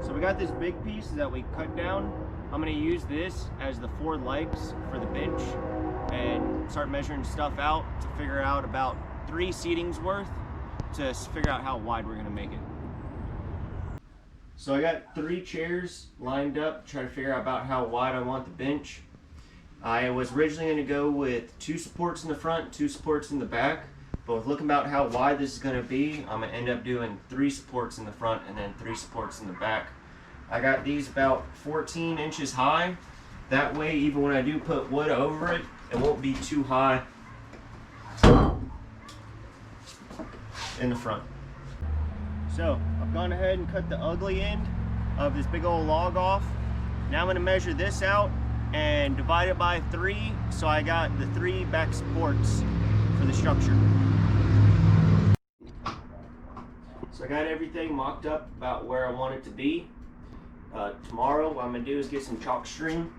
So we got this big piece that we cut down. I'm gonna use this as the 4 legs for the bench and start measuring stuff out to figure out about 3 seatings worth to figure out how wide we're gonna make it. So I got 3 chairs lined up to try to figure out about how wide I want the bench. I was originally gonna go with 2 supports in the front, 2 supports in the back. But with looking about how wide this is going to be, I'm going to end up doing 3 supports in the front and then 3 supports in the back. I got these about 14 inches high. That way, even when I do put wood over it, it won't be too high in the front. So I've gone ahead and cut the ugly end of this big old log off. Now I'm going to measure this out and divide it by 3, so I got the 3 back supports for the structure. So I got everything mocked up about where I want it to be. Tomorrow what I'm going to do is get some chalk string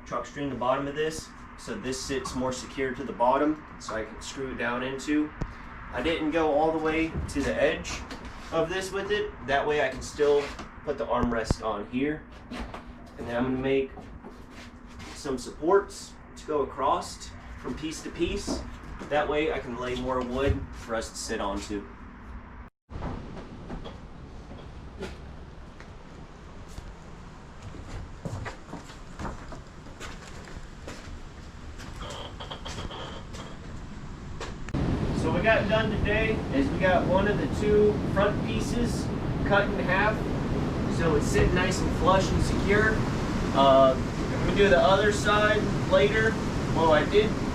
the bottom of this so this sits more secure to the bottom so I can screw it down into. I didn't go all the way to the edge of this with it. That way I can still put the armrest on here. And then I'm going to make some supports to go across from piece to piece. That way I can lay more wood for us to sit onto. So what we got done today is we got one of the 2 front pieces cut in half so it's sitting nice and flush and secure. I'm going to do the other side later. What I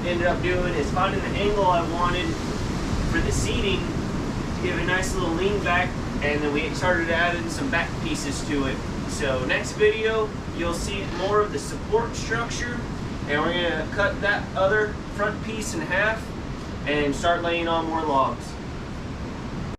ended up doing is finding the angle I wanted for the seating to give a nice little lean back, and then we started adding some back pieces to it. So next video you'll see more of the support structure, and we're going to cut that other front piece in half and start laying on more logs.